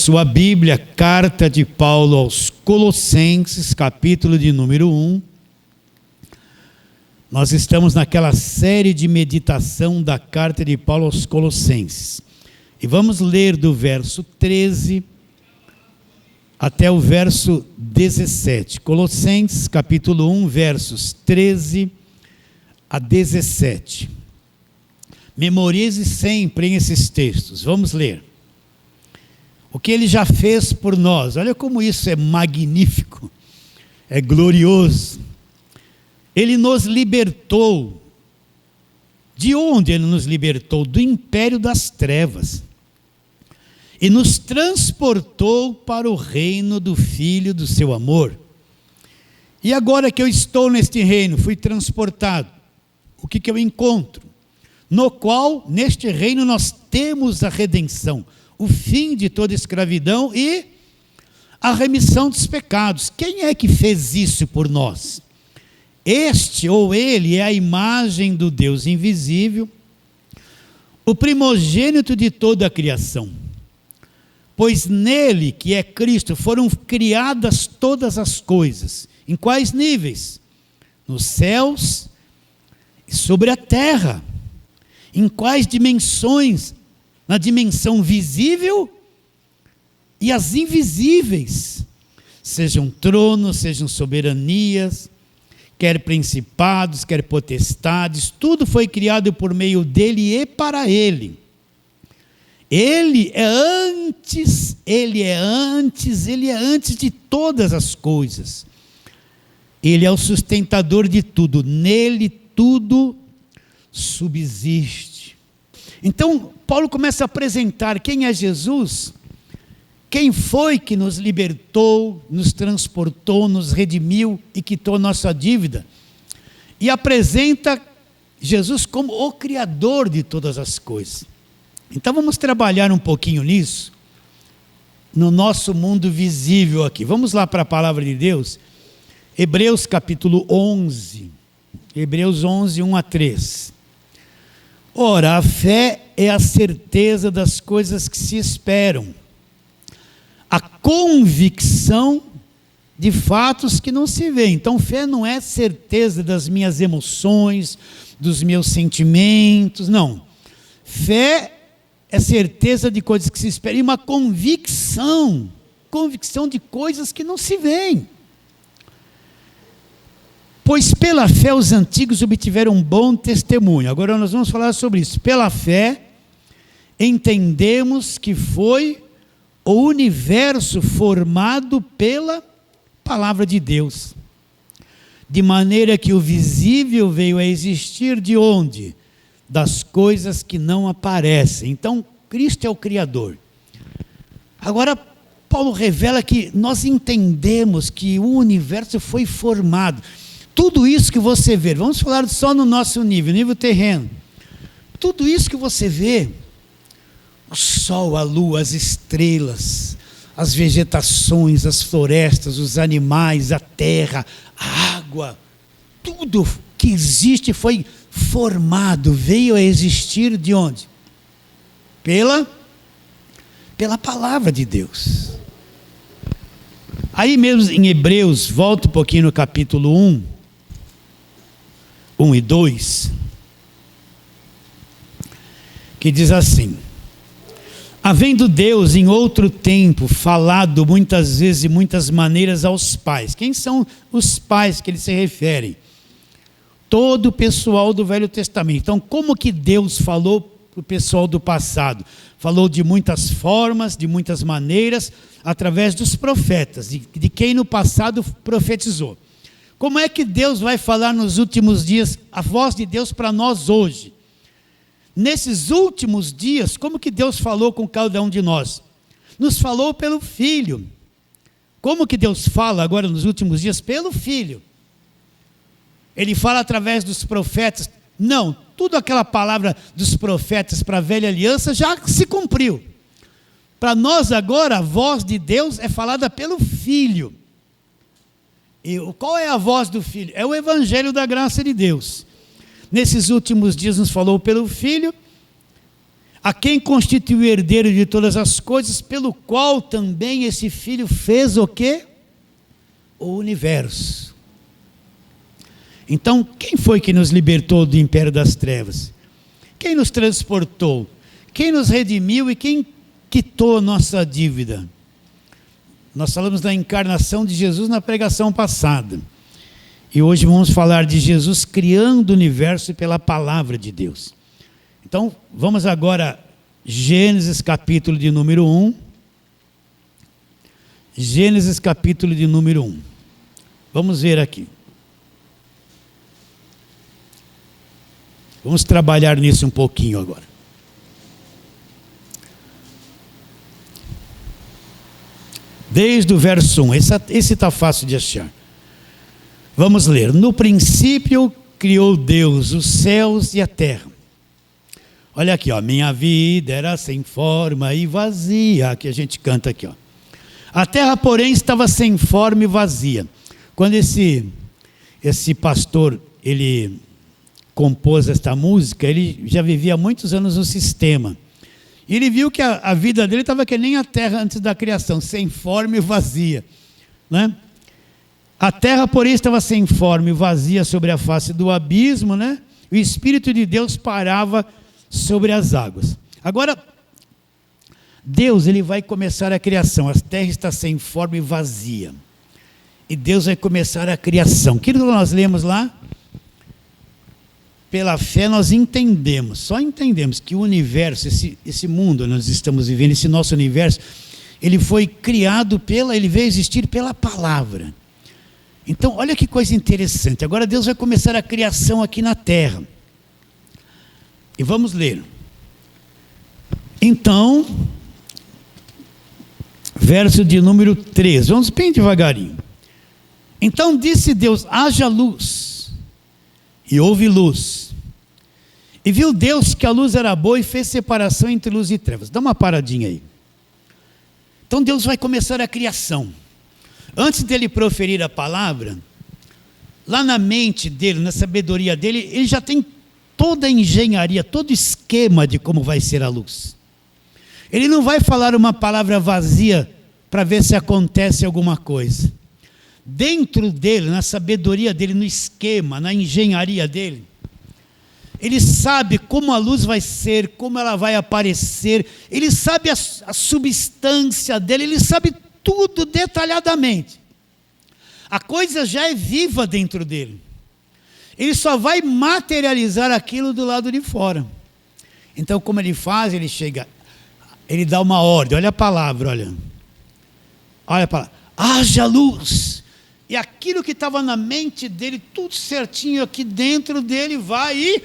sua Bíblia, carta de Paulo aos Colossenses, capítulo de número 1. Nós estamos naquela série de meditação da carta de Paulo aos Colossenses. E vamos ler do verso 13 até o verso 17. Colossenses, capítulo 1, versos 13 a 17. Memorize sempre em esses textos. Vamos ler. O que ele já fez por nós. Olha como isso é magnífico, é glorioso. Ele nos libertou. De onde ele nos libertou? Do império das trevas. E nos transportou para o reino do Filho do seu amor. E agora que eu estou neste reino, fui transportado, o que eu encontro? No qual, neste reino, nós temos a redenção, o fim de toda escravidão e a remissão dos pecados. Quem é que fez isso por nós? Este ou ele é a imagem do Deus invisível, o primogênito de toda a criação. Pois nele, que é Cristo, foram criadas todas as coisas. Em quais níveis? Nos céus e sobre a terra. Em quais dimensões? Na dimensão visível e as invisíveis, sejam tronos, sejam soberanias, quer principados, quer potestades, tudo foi criado por meio dele e para ele. Ele é antes de todas as coisas. Ele é o sustentador de tudo, nele tudo subsiste. Então, Paulo começa a apresentar quem é Jesus, quem foi que nos libertou, nos transportou, nos redimiu e quitou nossa dívida. E apresenta Jesus como o Criador de todas as coisas. Então vamos trabalhar um pouquinho nisso, no nosso mundo visível aqui. Vamos lá para a palavra de Deus, Hebreus capítulo 11, Hebreus 11, 1 a 3. Ora, a fé é a certeza das coisas que se esperam, a convicção de fatos que não se veem. Então, fé não é certeza das minhas emoções, dos meus sentimentos, não. Fé é certeza de coisas que se esperam e uma convicção de coisas que não se veem. Pois pela fé os antigos obtiveram um bom testemunho. Agora nós vamos falar sobre isso. Pela fé entendemos que foi o universo formado pela palavra de Deus. De maneira que o visível veio a existir de onde? Das coisas que não aparecem. Então, Cristo é o Criador. Agora, Paulo revela que nós entendemos que o universo foi formado. Tudo isso que você vê, vamos falar só no nosso nível terreno. Tudo isso que você vê, o sol, a lua, as estrelas, as vegetações, as florestas, os animais, a terra, a água, tudo que existe foi formado, veio a existir de onde? Pela palavra de Deus. Aí mesmo em Hebreus, volta um pouquinho no capítulo 1 e 2, que diz assim: havendo Deus em outro tempo falado muitas vezes e muitas maneiras aos pais. Quem são os pais que ele se refere? Todo o pessoal do Velho Testamento. Então, como que Deus falou para o pessoal do passado? Falou de muitas formas, de muitas maneiras, através dos profetas, de quem no passado profetizou. Como é que Deus vai falar nos últimos dias, a voz de Deus para nós hoje? Nesses últimos dias, como que Deus falou com cada um de nós? Nos falou pelo Filho. Como que Deus fala agora nos últimos dias? Pelo Filho. Ele fala através dos profetas. Não, tudo aquela palavra dos profetas para a velha aliança já se cumpriu. Para nós agora, a voz de Deus é falada pelo Filho. E qual é a voz do Filho? É o Evangelho da graça de Deus. Nesses últimos dias nos falou pelo Filho. a quem constituiu herdeiro de todas as coisas, pelo qual também esse Filho fez o quê? O universo. Então, quem foi que nos libertou do império das trevas? Quem nos transportou? Quem nos redimiu e quem quitou a nossa dívida? Nós falamos da encarnação de Jesus na pregação passada. E hoje vamos falar de Jesus criando o universo pela palavra de Deus. Então, vamos agora, Gênesis capítulo de número 1. Gênesis capítulo de número 1. Vamos ver aqui. Vamos trabalhar nisso um pouquinho agora. Desde o verso 1, esse está fácil de achar. Vamos ler. No princípio criou Deus os céus e a terra. Olha aqui, ó. Minha vida era sem forma e vazia. Aqui a gente canta aqui, ó. A terra, porém, estava sem forma e vazia. Quando esse pastor, ele compôs esta música, ele já vivia há muitos anos no sistema. E ele viu que a vida dele estava que nem a terra antes da criação, sem forma e vazia, né? A terra, porém, estava sem forma e vazia sobre a face do abismo, né? O Espírito de Deus parava sobre as águas. Agora, Deus, ele vai começar a criação. A terra está sem forma e vazia. E Deus vai começar a criação. O que nós lemos lá? Pela fé nós entendemos, só entendemos que o universo, esse mundo nós estamos vivendo, esse nosso universo, ele foi criado ele veio existir pela palavra. Então, olha que coisa interessante. Agora Deus vai começar a criação aqui na terra. E vamos ler. Então, verso de número 13. Vamos bem devagarinho. Então disse Deus: haja luz. E houve luz. E viu Deus que a luz era boa e fez separação entre luz e trevas. Dá uma paradinha aí. Então Deus vai começar a criação. Antes dele proferir a palavra, lá na mente dele, na sabedoria dele, ele já tem toda a engenharia, todo o esquema de como vai ser a luz. Ele não vai falar uma palavra vazia para ver se acontece alguma coisa. Dentro dele, na sabedoria dele, no esquema, na engenharia dele, ele sabe como a luz vai ser, como ela vai aparecer, ele sabe a substância dele, ele sabe tudo detalhadamente. A coisa já é viva dentro dele. Ele só vai materializar aquilo do lado de fora. Então, como ele faz, ele chega, ele dá uma ordem, olha a palavra, olha a palavra, haja luz. E aquilo que estava na mente dele, tudo certinho aqui dentro dele, vai e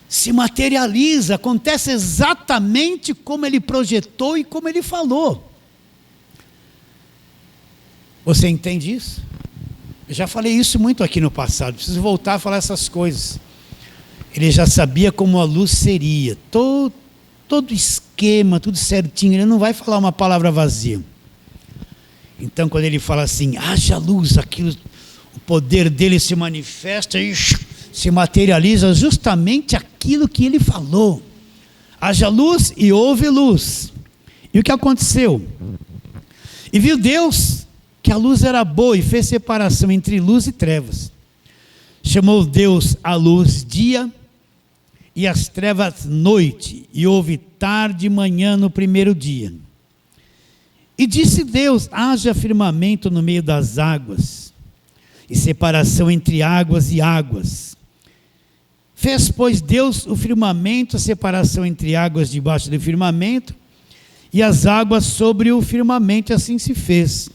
se materializa, acontece exatamente como ele projetou e como ele falou. Você entende isso? Eu já falei isso muito aqui no passado, preciso voltar a falar essas coisas. Ele já sabia como a luz seria, todo esquema, tudo certinho, ele não vai falar uma palavra vazia. Então, quando ele fala assim, haja luz, aquilo, o poder dele se manifesta e se materializa justamente aquilo que ele falou. Haja luz e houve luz. E o que aconteceu? E viu Deus que a luz era boa e fez separação entre luz e trevas. Chamou Deus a luz dia e as trevas noite, e houve tarde e manhã no primeiro dia. E disse Deus, haja firmamento no meio das águas, e separação entre águas e águas. Fez, pois, Deus o firmamento, a separação entre águas debaixo do firmamento, e as águas sobre o firmamento, e assim se fez.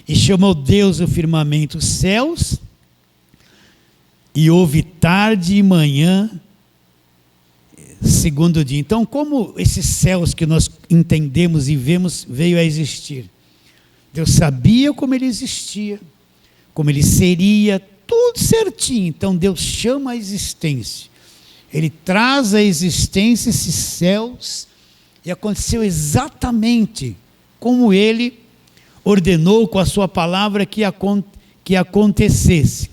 E chamou Deus o firmamento céus, e houve tarde e manhã, segundo dia. Então, como esses céus que nós entendemos e vemos veio a existir? Deus sabia como ele existia, como ele seria, tudo certinho. Então Deus chama a existência, ele traz à existência esses céus, e aconteceu exatamente como ele ordenou com a sua palavra que acontecesse.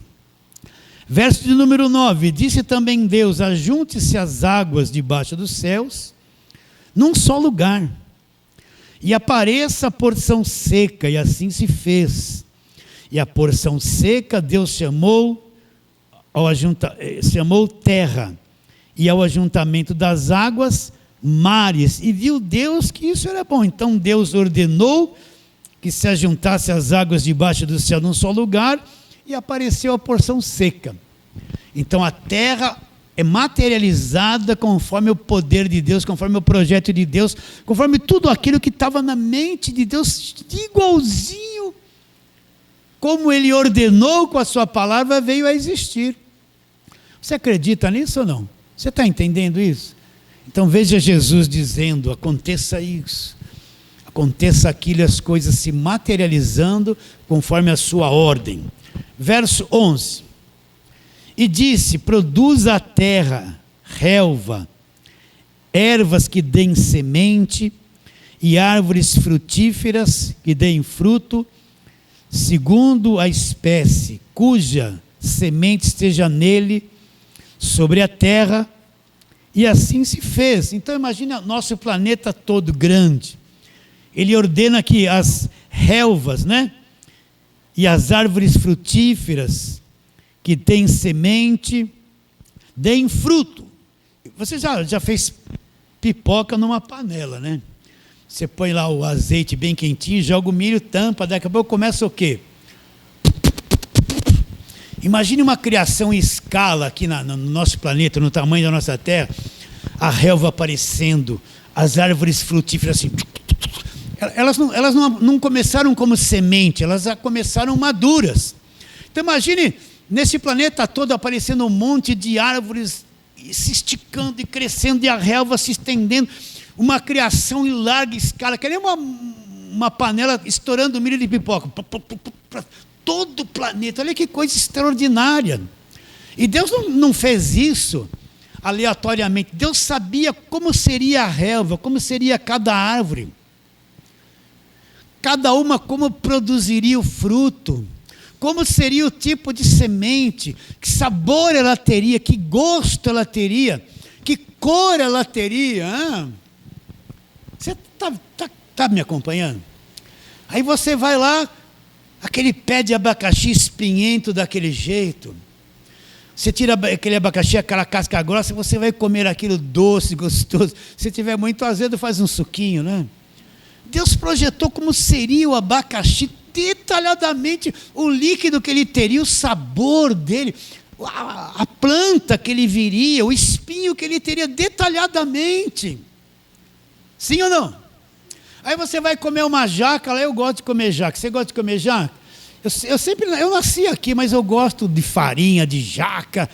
Verso de número 9, disse também Deus, ajunte-se as águas debaixo dos céus, num só lugar. E apareça a porção seca, e assim se fez. E a porção seca Deus chamou terra, e ao ajuntamento das águas, mares. E viu Deus que isso era bom. Então Deus ordenou que se ajuntasse as águas debaixo do céu num só lugar, e apareceu a porção seca. Então a terra é materializada conforme o poder de Deus, conforme o projeto de Deus, conforme tudo aquilo que estava na mente de Deus, igualzinho como Ele ordenou com a sua palavra, veio a existir. Você acredita nisso ou não? Você está entendendo isso? Então veja Jesus dizendo: aconteça isso, aconteça aquilo, as coisas se materializando conforme a sua ordem. Verso 11: e disse: produza a terra relva, ervas que deem semente, e árvores frutíferas que deem fruto, segundo a espécie, cuja semente esteja nele, sobre a terra. E assim se fez. Então imagina nosso planeta todo grande. Ele ordena que as relvas, né? E as árvores frutíferas que têm semente, deem fruto. Você já fez pipoca numa panela, né? Você põe lá o azeite bem quentinho, joga o milho, tampa, daqui a pouco começa o quê? Imagine uma criação em escala aqui no nosso planeta, no tamanho da nossa Terra, a relva aparecendo, as árvores frutíferas assim. Elas não começaram como semente, elas já começaram maduras. Então imagine nesse planeta todo aparecendo um monte de árvores se esticando e crescendo, e a relva se estendendo, uma criação em larga escala, que nem uma panela estourando milho de pipoca, para todo o planeta. Olha que coisa extraordinária. E Deus não fez isso aleatoriamente. Deus sabia como seria a relva, como seria cada árvore, cada uma como produziria o fruto, como seria o tipo de semente, que sabor ela teria, que gosto ela teria, que cor ela teria. Você está me acompanhando? Aí você vai lá, aquele pé de abacaxi espinhento daquele jeito, você tira aquele abacaxi, aquela casca grossa, você vai comer aquilo doce, gostoso. Se tiver muito azedo, faz um suquinho, né? Deus projetou como seria o abacaxi, detalhadamente, o líquido que ele teria, o sabor dele, a planta que ele viria, o espinho que ele teria, detalhadamente. Sim ou não? Aí você vai comer uma jaca, lá eu gosto de comer jaca. Você gosta de comer jaca? Eu nasci aqui, mas eu gosto de farinha, de jaca,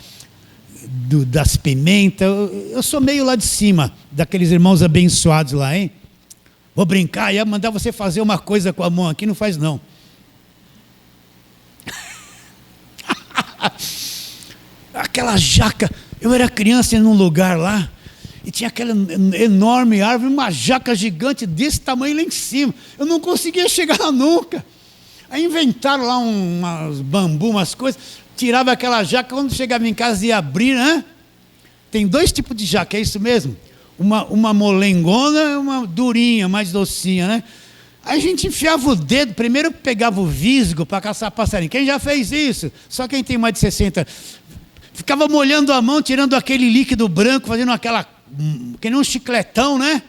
das pimentas. Eu sou meio lá de cima, daqueles irmãos abençoados lá, hein? Vou brincar, ia mandar você fazer uma coisa com a mão aqui, não faz não. Aquela jaca, eu era criança num lugar lá, e tinha aquela enorme árvore, uma jaca gigante desse tamanho lá em cima. Eu não conseguia chegar lá nunca. Aí inventaram lá umas bambu, umas coisas, tirava aquela jaca, quando chegava em casa ia abrir, né? Tem dois tipos de jaca, é isso mesmo? Uma molengona e uma durinha, mais docinha, né? Aí a gente enfiava o dedo, primeiro pegava o visgo para caçar passarinho. Quem já fez isso? Só quem tem mais de 60. Ficava molhando a mão, tirando aquele líquido branco, fazendo aquela, que nem um chicletão, né?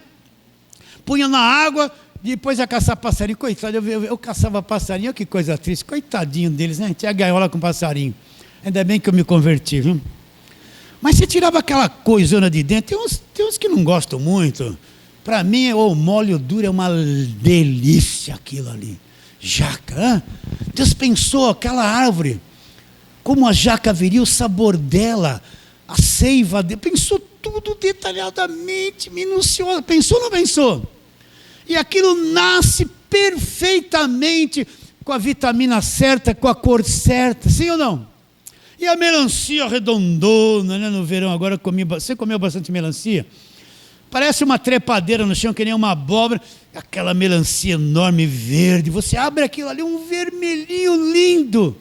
Punha na água, depois ia caçar passarinho. Coitado, eu caçava passarinho, que coisa triste. Coitadinho deles, né? Tinha gaiola com passarinho. Ainda bem que eu me converti, viu? Mas você tirava aquela coisona de dentro. Tem uns que não gostam muito. Para mim, o mole ou duro é uma delícia aquilo ali. Jaca, Deus pensou aquela árvore, como a jaca viria, o sabor dela, a seiva dele, pensou tudo detalhadamente, minucioso. Pensou ou não pensou? E aquilo nasce perfeitamente, com a vitamina certa, com a cor certa, sim ou não? E a melancia redondona, né? No verão agora você comeu bastante melancia? Parece uma trepadeira no chão, que nem uma abóbora, aquela melancia enorme, verde, você abre aquilo ali, um vermelhinho lindo.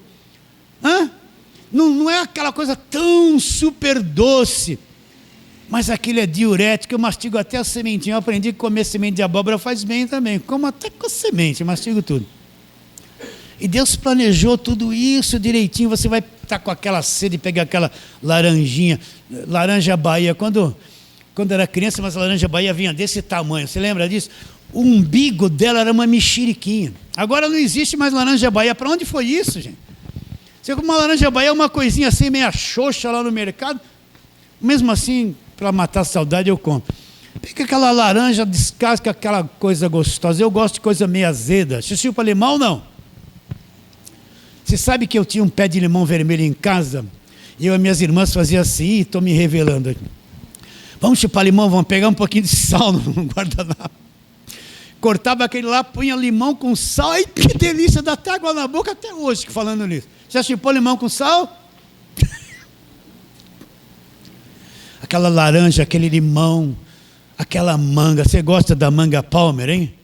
Não é aquela coisa tão super doce. Mas aquilo é diurético, eu mastigo até a sementinha. Eu aprendi que comer semente de abóbora faz bem também. Como até com a semente, eu mastigo tudo. E Deus planejou tudo isso direitinho. Você vai estar com aquela sede e pegar aquela laranjinha, laranja Bahia. Quando era criança, mas a laranja Bahia vinha desse tamanho. Você lembra disso? O umbigo dela era uma mexeriquinha. Agora não existe mais laranja Bahia. Para onde foi isso, gente? Você com uma laranja Bahia é uma coisinha assim, meia xoxa lá no mercado. Mesmo assim, para matar a saudade, eu compro. Pega aquela laranja, descasca aquela coisa gostosa. Eu gosto de coisa meio azeda. Você chupa limão ou não? Você sabe que eu tinha um pé de limão vermelho em casa? E eu e minhas irmãs faziam assim, estou me revelando aqui. Vamos chupar limão, vamos pegar um pouquinho de sal no guardanapo. Cortava aquele lá, punha limão com sal. Ai, que delícia, dá até água na boca até hoje falando nisso. Já chupou limão com sal? Aquela laranja, aquele limão, aquela manga. Você gosta da manga Palmer, hein?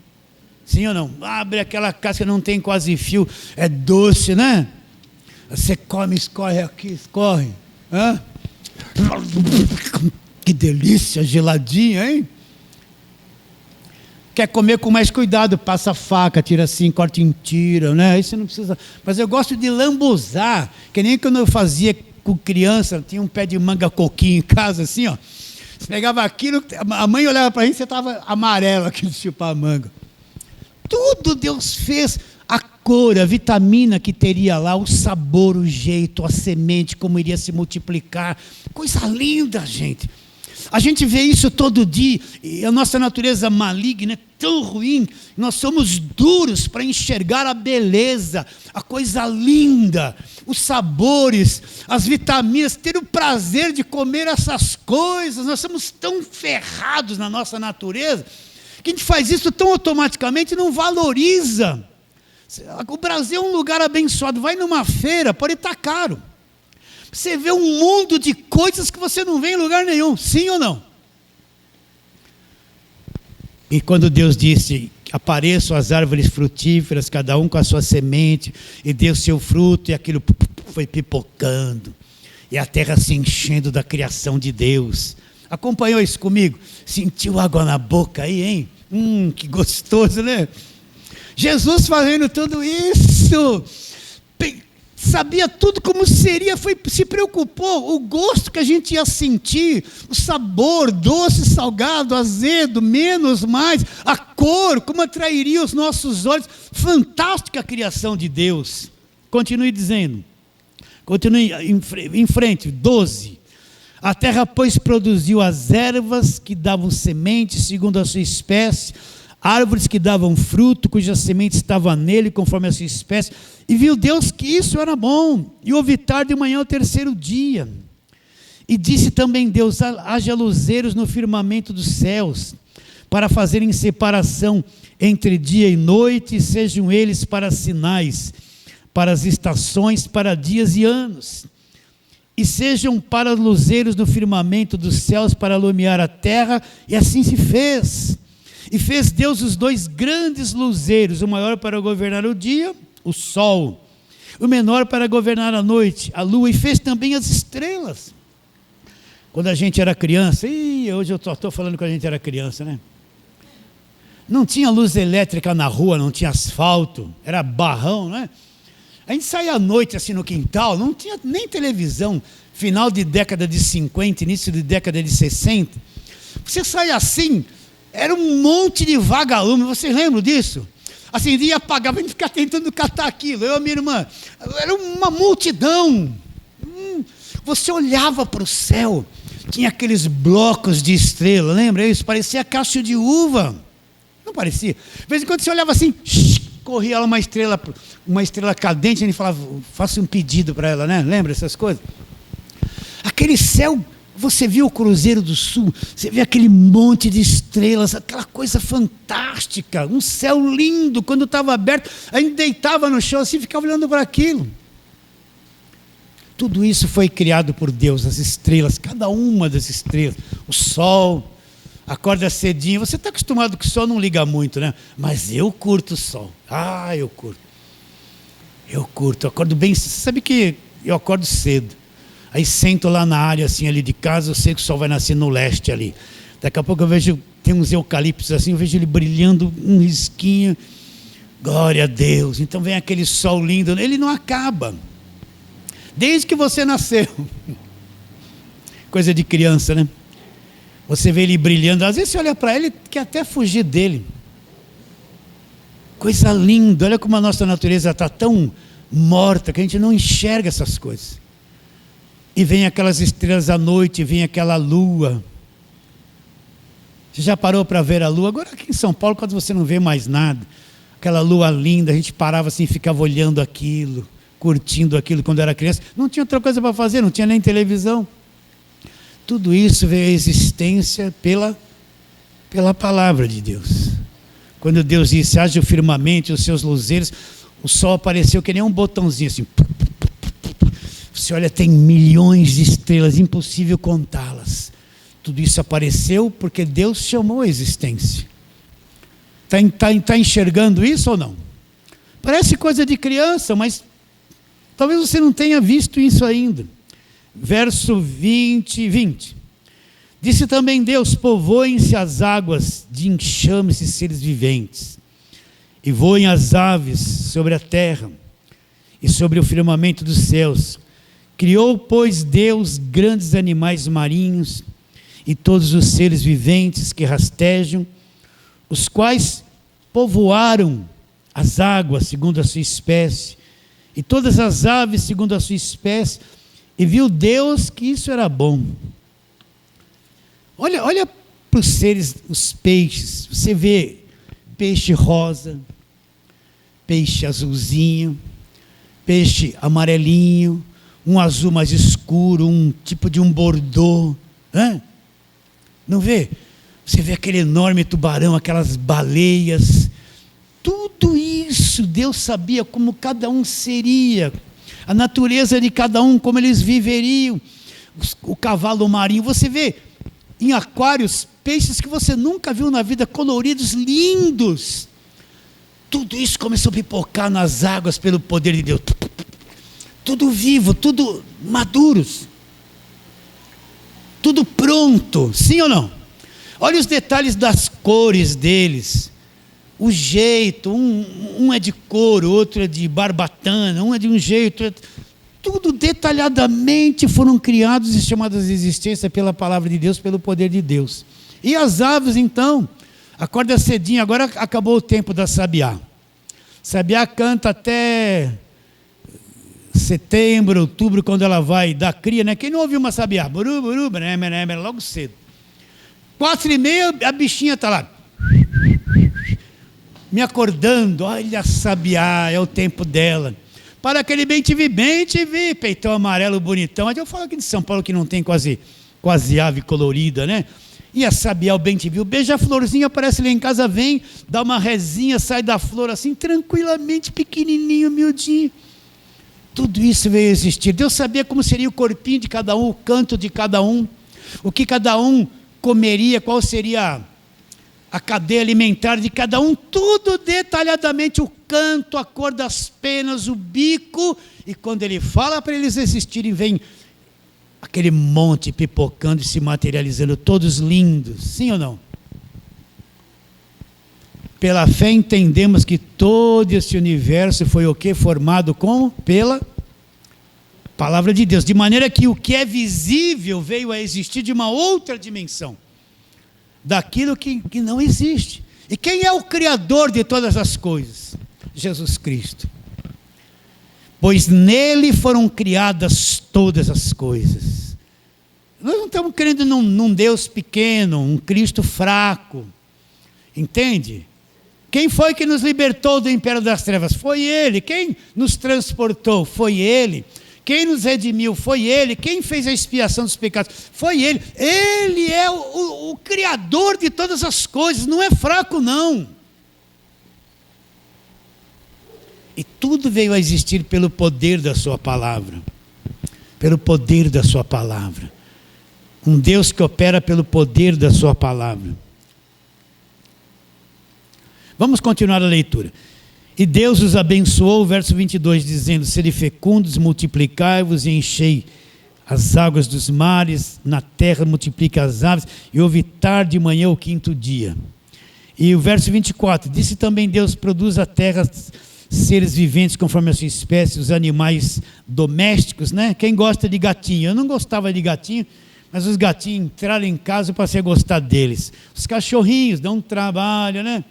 Sim ou não? Abre aquela casca, não tem quase fio. É doce, né? Você come, escorre aqui, escorre. Hã? Que delícia, geladinha, hein? Quer comer com mais cuidado, passa a faca, tira assim, corta em tira, né? Isso não precisa. Mas eu gosto de lambuzar, que nem quando eu fazia com criança, tinha um pé de manga coquinho em casa, assim, ó. Você pegava aquilo, a mãe olhava para a gente, você estava amarelo aqui de chupar a manga. Tudo Deus fez, a cor, a vitamina que teria lá, o sabor, o jeito, a semente, como iria se multiplicar. Coisa linda, gente. A gente vê isso todo dia, e a nossa natureza maligna é tão ruim, nós somos duros para enxergar a beleza, a coisa linda, os sabores, as vitaminas, ter o prazer de comer essas coisas. Nós somos tão ferrados na nossa natureza, que a gente faz isso tão automaticamente e não valoriza. O Brasil é um lugar abençoado, vai numa feira, pode estar caro. Você vê um mundo de coisas que você não vê em lugar nenhum, sim ou não? E quando Deus disse, apareçam as árvores frutíferas, cada um com a sua semente, e deu seu fruto, e aquilo foi pipocando, e a terra se enchendo da criação de Deus. Acompanhou isso comigo? Sentiu água na boca aí, hein? Que gostoso, né? Jesus fazendo tudo isso, sabia tudo como seria, se preocupou, o gosto que a gente ia sentir, o sabor, doce, salgado, azedo, menos, mais, a cor, como atrairia os nossos olhos. Fantástica a criação de Deus. Continue dizendo, continue em frente, 12. A terra, pois, produziu as ervas que davam semente segundo a sua espécie, árvores que davam fruto, cuja semente estava nele, conforme a sua espécie. E viu Deus que isso era bom. E houve tarde e manhã o terceiro dia. E disse também Deus, haja luzeiros no firmamento dos céus, para fazerem separação entre dia e noite, e sejam eles para sinais, para as estações, para dias e anos. E sejam para luzeiros no firmamento dos céus, para iluminar a terra, e assim se fez. E fez Deus os dois grandes luzeiros, o maior para governar o dia, o sol, o menor para governar a noite, a lua, e fez também as estrelas. Quando a gente era criança, hoje eu estou falando que a gente era criança, né? Não tinha luz elétrica na rua, não tinha asfalto, era barrão, né? A gente saía à noite assim no quintal, não tinha nem televisão, final de década de 50, início de década de 60. Você saia assim, era um monte de vagalume, você lembra disso? Acendia e apagava, a gente ficava tentando catar aquilo, eu e a minha irmã, era uma multidão. Você olhava para o céu, tinha aqueles blocos de estrela, lembra isso? Parecia cacho de uva, não parecia? De vez em quando você olhava assim, corria lá uma estrela cadente, a gente falava, faça um pedido para ela, né? Lembra essas coisas? Aquele céu, você viu o Cruzeiro do Sul, você vê aquele monte de estrelas, aquela coisa fantástica, um céu lindo. Quando estava aberto, a gente deitava no chão assim, ficava olhando para aquilo. Tudo isso foi criado por Deus, as estrelas, cada uma das estrelas, o sol. Acorda cedinho, você está acostumado que o sol não liga muito, né? Mas eu curto o sol, eu curto, acordo bem, você sabe que eu acordo cedo, Aí sento lá na área assim ali de casa, eu sei que o sol vai nascer no leste ali. Daqui a pouco eu vejo, tem uns eucaliptos assim, eu vejo ele brilhando um risquinho. Glória a Deus. Então vem aquele sol lindo, ele não acaba. Desde que você nasceu. Coisa de criança, né? Você vê ele brilhando, às vezes você olha para ele e quer até fugir dele. Coisa linda, olha como a nossa natureza está tão morta que a gente não enxerga essas coisas. E vem aquelas estrelas à noite, vem aquela lua. Você já parou para ver a lua? Agora aqui em São Paulo, quando você não vê mais nada, aquela lua linda, a gente parava assim, ficava olhando aquilo, curtindo aquilo quando era criança. Não tinha outra coisa para fazer, não tinha nem televisão. Tudo isso veio à existência pela palavra de Deus. Quando Deus disse, haja o firmamento e os seus luzeiros, o sol apareceu que nem um botãozinho assim. Você olha, tem milhões de estrelas, impossível contá-las. Tudo isso apareceu porque Deus chamou a existência. Está enxergando isso ou não? Parece coisa de criança, mas talvez você não tenha visto isso ainda. Verso 20. Disse também Deus, povoem-se as águas de enxames e seres viventes, e voem as aves sobre a terra, e sobre o firmamento dos céus. Criou, pois, Deus grandes animais marinhos, e todos os seres viventes que rastejam, os quais povoaram as águas segundo a sua espécie, e todas as aves segundo a sua espécie, e viu Deus que isso era bom. Olha para os seres, os peixes, você vê peixe rosa, peixe azulzinho, peixe amarelinho, um azul mais escuro, um tipo de um bordô, não vê? Você vê aquele enorme tubarão, aquelas baleias, tudo isso Deus sabia como cada um seria, a natureza de cada um, como eles viveriam, o cavalo marinho, você vê em aquários peixes que você nunca viu na vida, coloridos, lindos, tudo isso começou a pipocar nas águas pelo poder de Deus, tudo vivo, tudo maduros, tudo pronto, sim ou não? Olha os detalhes das cores deles, o jeito, um é de couro, outro é de barbatana, um é de um jeito, tudo detalhadamente foram criados e chamados de existência pela palavra de Deus, pelo poder de Deus. E as aves então, acorda cedinho, agora acabou o tempo da sabiá. Sabiá canta até setembro, outubro, quando ela vai dar cria, né? Quem não ouviu uma sabiá? Buru, buru, logo cedo. 4h30 a bichinha está lá, me acordando, olha a sabiá, é o tempo dela. Para aquele bem te vi, peitão amarelo bonitão. Aí eu falo aqui de São Paulo que não tem quase ave colorida, né? E a sabiá, o bem te viu, beija-florzinho, aparece lá em casa, vem, dá uma rezinha, sai da flor assim, tranquilamente, pequenininho, miudinho. Tudo isso veio existir. Deus sabia como seria o corpinho de cada um, o canto de cada um, o que cada um comeria, qual seria a cadeia alimentar de cada um, tudo detalhadamente, o canto, a cor das penas, o bico, e quando ele fala para eles existirem, vem aquele monte pipocando e se materializando, todos lindos, sim ou não? Pela fé entendemos que todo esse universo foi o que? Formado como? Pela palavra de Deus, de maneira que o que é visível veio a existir de uma outra dimensão, daquilo que não existe. E quem é o Criador de todas as coisas? Jesus Cristo. Pois nele foram criadas todas as coisas. Nós não estamos crendo num Deus pequeno, um Cristo fraco, entende? Quem foi que nos libertou do império das trevas? Foi Ele. Quem nos transportou? Foi Ele. Quem nos redimiu? Foi Ele. Quem fez a expiação dos pecados? Foi Ele. Ele é o Criador de todas as coisas, não é fraco não. E tudo veio a existir pelo poder da sua palavra. Pelo poder da sua palavra. Um Deus que opera pelo poder da sua palavra. Vamos continuar a leitura. E Deus os abençoou, verso 22, dizendo: sede fecundos, multiplicai-vos e enchei as águas dos mares, na terra multiplica as aves, e houve tarde e manhã o 5º dia. E o verso 24, disse também Deus, produz a terra seres viventes conforme a sua espécie, os animais domésticos, né? Quem gosta de gatinho? Eu não gostava de gatinho, mas os gatinhos entraram em casa, eu passei a gostar deles. Os cachorrinhos dão um trabalho, né?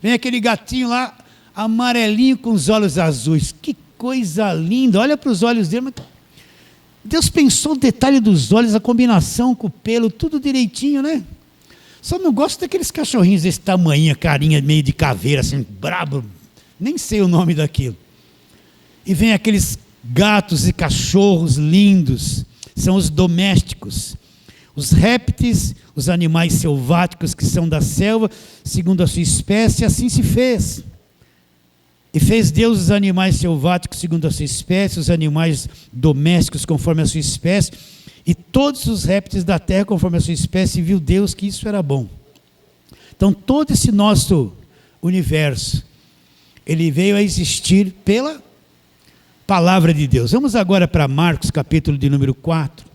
Vem aquele gatinho lá, amarelinho com os olhos azuis. Que coisa linda, olha para os olhos dele. Mas Deus pensou o detalhe dos olhos, a combinação com o pelo, tudo direitinho, né? Só não gosto daqueles cachorrinhos desse tamanho, carinha meio de caveira, assim, brabo. Nem sei o nome daquilo. E vem aqueles gatos e cachorros lindos, são os domésticos. Os répteis, os animais selváticos que são da selva, segundo a sua espécie, assim se fez. E fez Deus os animais selváticos segundo a sua espécie, os animais domésticos conforme a sua espécie, e todos os répteis da terra conforme a sua espécie, e viu Deus que isso era bom. Então todo esse nosso universo, ele veio a existir pela palavra de Deus. Vamos agora para Marcos, capítulo de número 4.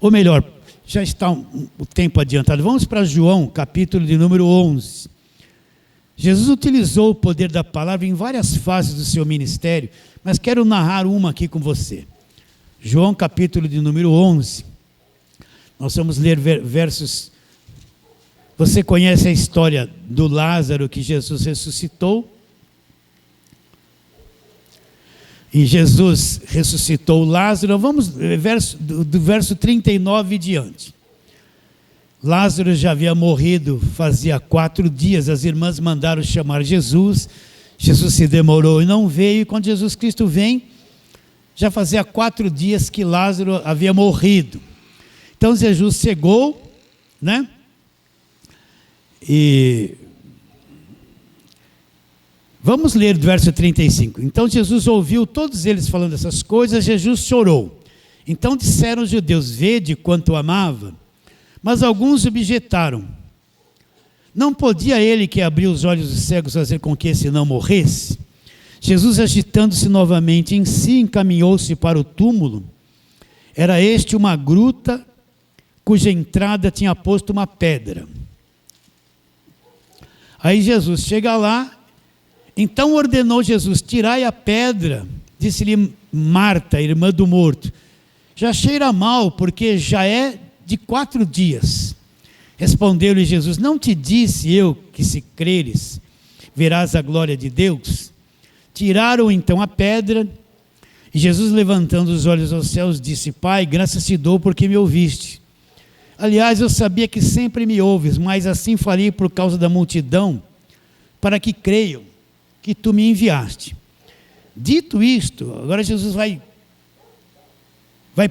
Ou melhor, já está o tempo adiantado. Vamos para João, capítulo de número 11. Jesus utilizou o poder da palavra em várias fases do seu ministério, mas quero narrar uma aqui com você. João, capítulo de número 11. Nós vamos ler versos. Você conhece a história do Lázaro que Jesus ressuscitou? E Jesus ressuscitou Lázaro. Vamos do verso 39 e diante. Lázaro já havia morrido fazia 4 dias. As irmãs mandaram chamar Jesus. Jesus se demorou e não veio. E quando Jesus Cristo vem, já fazia 4 dias que Lázaro havia morrido. Então Jesus chegou, né? E vamos ler do verso 35. Então Jesus ouviu todos eles falando essas coisas, Jesus chorou. Então disseram os judeus, vede quanto o amava. Mas alguns objetaram. Não podia ele que abriu os olhos dos cegos fazer com que esse não morresse? Jesus, agitando-se novamente em si, encaminhou-se para o túmulo. Era este uma gruta, cuja entrada tinha posto uma pedra. Aí Jesus chega lá, então ordenou Jesus, tirai a pedra. Disse-lhe Marta, irmã do morto, já cheira mal, porque já é de 4 dias. Respondeu-lhe Jesus, não te disse eu que se creres, verás a glória de Deus? Tiraram então a pedra, e Jesus, levantando os olhos aos céus, disse, Pai, graças te dou porque me ouviste. Aliás, eu sabia que sempre me ouves, mas assim falei por causa da multidão, para que creiam que tu me enviaste. Dito isto, agora Jesus vai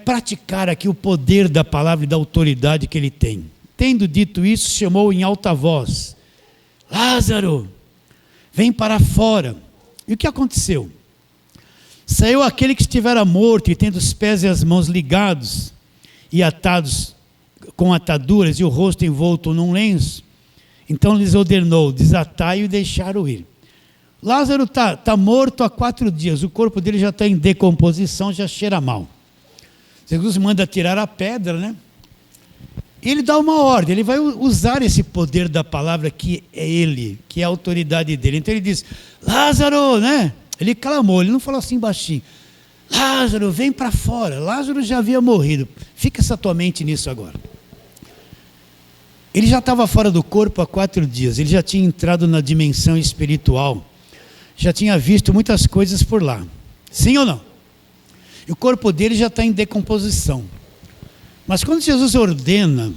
praticar aqui o poder da palavra e da autoridade que ele tem. Tendo dito isso, chamou em alta voz, Lázaro, vem para fora. E o que aconteceu? Saiu aquele que estivera morto, e tendo os pés e as mãos ligados e atados com ataduras e o rosto envolto num lenço, então lhes ordenou, desatai-o e deixaram ir. Lázaro está morto há 4 dias, o corpo dele já está em decomposição, já cheira mal. Jesus manda tirar a pedra, né? E ele dá uma ordem, ele vai usar esse poder da palavra que é ele, que é a autoridade dele. Então ele diz, Lázaro, né? Ele clamou, ele não falou assim baixinho, Lázaro, vem para fora. Lázaro já havia morrido, fica essa tua mente nisso agora. Ele já estava fora do corpo há 4 dias, ele já tinha entrado na dimensão espiritual, já tinha visto muitas coisas por lá, sim ou não? E o corpo dele já está em decomposição. Mas quando Jesus ordena,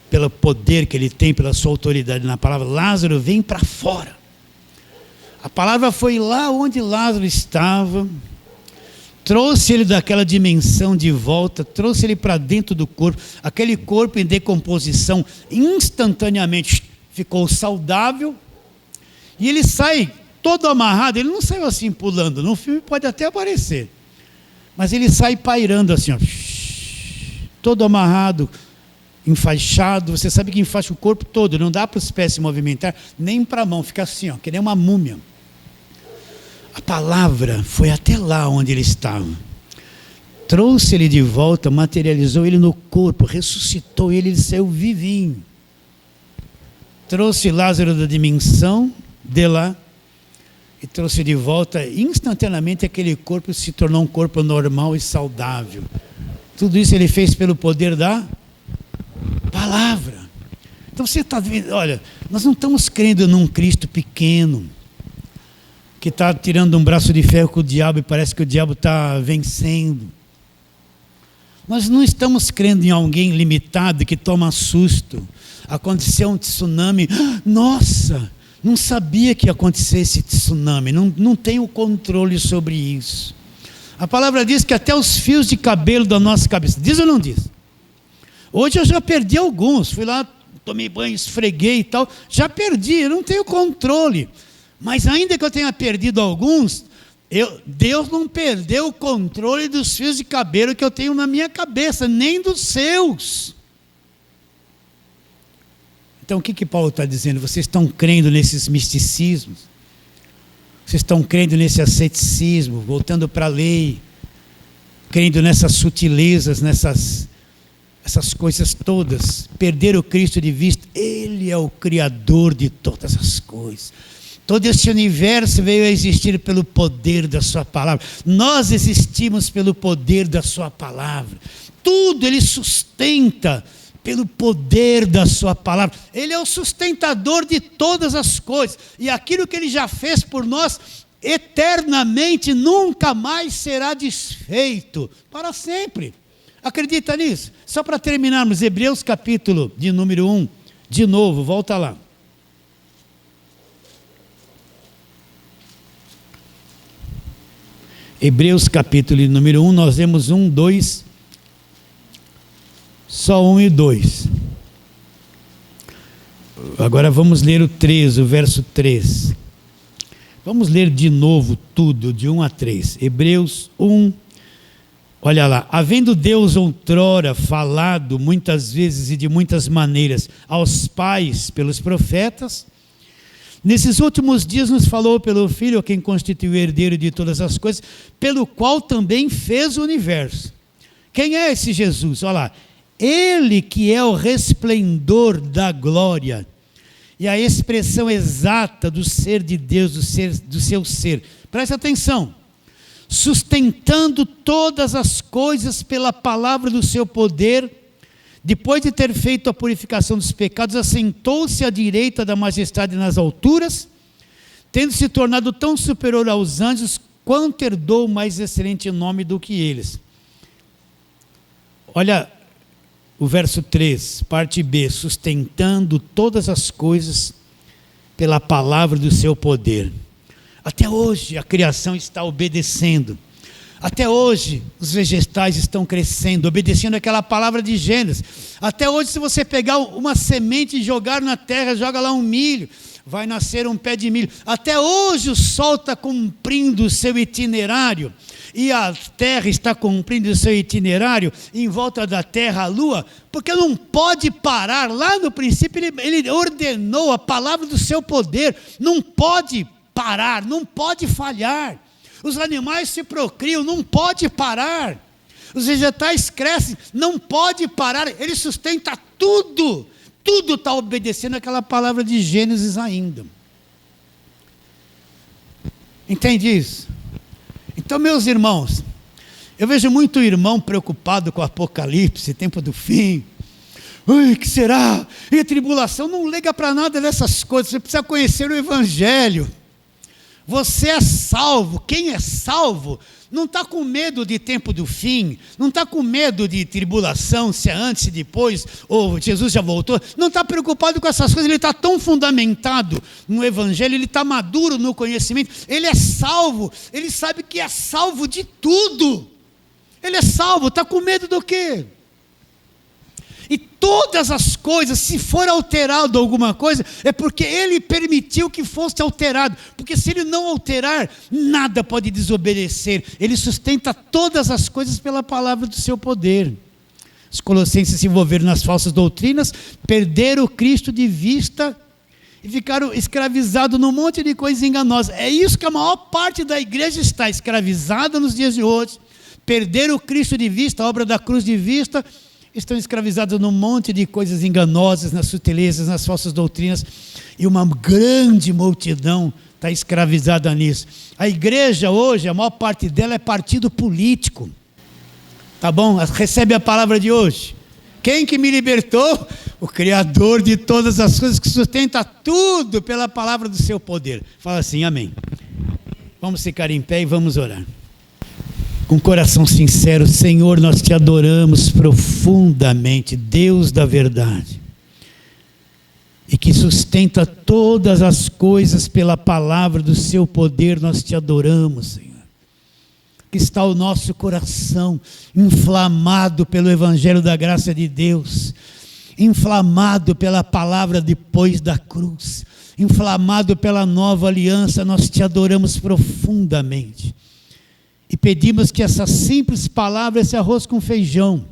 pelo poder que ele tem, pela sua autoridade na palavra, Lázaro, vem para fora. A palavra foi lá onde Lázaro estava, trouxe ele daquela dimensão de volta, trouxe ele para dentro do corpo, aquele corpo em decomposição, instantaneamente ficou saudável, e ele sai todo amarrado, ele não saiu assim pulando, no filme pode até aparecer, mas ele sai pairando assim, ó, todo amarrado, enfaixado. Você sabe que enfaixa o corpo todo, não dá para os pés se movimentar, nem para a mão, fica assim, ó, que nem uma múmia. A palavra foi até lá onde ele estava. trouxe ele de volta, materializou ele no corpo, ressuscitou ele, ele saiu vivinho. Trouxe Lázaro da dimensão de lá e trouxe de volta, instantaneamente aquele corpo se tornou um corpo normal e saudável. Tudo isso ele fez pelo poder da palavra. Então você está vendo, olha, nós não estamos crendo num Cristo pequeno, que está tirando um braço de ferro com o diabo e parece que o diabo está vencendo. Nós não estamos crendo em alguém limitado que toma susto. Aconteceu um tsunami, nossa, não sabia que ia acontecer esse tsunami, não tenho controle sobre isso. A palavra diz que até os fios de cabelo da nossa cabeça, diz ou não diz? Hoje eu já perdi alguns, fui lá, tomei banho, esfreguei e tal, já perdi, eu não tenho controle. Mas ainda que eu tenha perdido alguns, Deus não perdeu o controle dos fios de cabelo que eu tenho na minha cabeça, nem dos seus. Então o que Paulo está dizendo? Vocês estão crendo nesses misticismos? Vocês estão crendo nesse asceticismo, voltando para a lei, crendo nessas sutilezas, essas coisas todas, perder o Cristo de vista. Ele é o Criador de todas as coisas. Todo esse universo veio a existir pelo poder da sua palavra. Nós existimos pelo poder da sua palavra. Tudo ele sustenta pelo poder da sua palavra. Ele é o sustentador de todas as coisas. E aquilo que ele já fez por nós, eternamente, nunca mais será desfeito. Para sempre. Acredita nisso? Só para terminarmos, Hebreus capítulo de número 1. De novo, volta lá. Hebreus capítulo número 1, nós vemos 1, 2, só 1 e 2. Agora vamos ler o 3, o verso 3. Vamos ler de novo tudo, de 1 a 3. Hebreus 1, olha lá. Havendo Deus outrora falado muitas vezes e de muitas maneiras aos pais pelos profetas, nesses últimos dias nos falou pelo Filho, a quem constituiu herdeiro de todas as coisas, pelo qual também fez o universo. Quem é esse Jesus? Olha lá. Ele que é o resplendor da glória e a expressão exata do ser de Deus, do seu ser. Preste atenção. Sustentando todas as coisas pela palavra do seu poder, depois de ter feito a purificação dos pecados, assentou-se à direita da majestade nas alturas, tendo se tornado tão superior aos anjos, quanto herdou mais excelente nome do que eles. Olha o verso 3, parte B, sustentando todas as coisas pela palavra do seu poder. Até hoje a criação está obedecendo. Até hoje os vegetais estão crescendo, obedecendo aquela palavra de Gênesis. Até hoje, se você pegar uma semente e jogar na terra, joga lá um milho, vai nascer um pé de milho. Até hoje o sol está cumprindo o seu itinerário, e a terra está cumprindo o seu itinerário, em volta da terra a lua, porque não pode parar. Lá no princípio ele ordenou a palavra do seu poder, não pode parar, não pode falhar. Os animais se procriam, não pode parar. Os vegetais crescem, não pode parar. Ele sustenta tudo. Tudo está obedecendo aquela palavra de Gênesis ainda. Entende isso? Então, meus irmãos, eu vejo muito irmão preocupado com o Apocalipse, tempo do fim. O que será? E a tribulação? Não liga para nada dessas coisas. Você precisa conhecer o Evangelho. Você é salvo. Quem é salvo não está com medo de tempo do fim, não está com medo de tribulação, se é antes e depois, ou Jesus já voltou, não está preocupado com essas coisas. Ele está tão fundamentado no Evangelho, ele está maduro no conhecimento, ele é salvo, ele sabe que é salvo de tudo. Ele é salvo, está com medo do quê? E todas as coisas, se for alterado alguma coisa, é porque ele permitiu que fosse alterado. Porque se ele não alterar, nada pode desobedecer. Ele sustenta todas as coisas pela palavra do seu poder. Os colossenses se envolveram nas falsas doutrinas, perderam o Cristo de vista e ficaram escravizados num monte de coisas enganosas. É isso que a maior parte da igreja está escravizada nos dias de hoje. perderam o Cristo de vista, a obra da cruz de vista, estão escravizados num monte de coisas enganosas, nas sutilezas, nas falsas doutrinas, e uma grande multidão está escravizada nisso. A igreja hoje, a maior parte dela é partido político. Tá bom? Recebe a palavra de hoje. Quem que me libertou? O Criador de todas as coisas, que sustenta tudo pela palavra do seu poder. Fala assim, amém. Vamos ficar em pé e vamos orar. Com coração sincero, Senhor, nós te adoramos profundamente, Deus da verdade, e que sustenta todas as coisas pela palavra do seu poder. Nós te adoramos, Senhor. Que está o nosso coração inflamado pelo Evangelho da graça de Deus, inflamado pela palavra depois da cruz, inflamado pela nova aliança. Nós te adoramos profundamente e pedimos que essa simples palavra, esse arroz com feijão,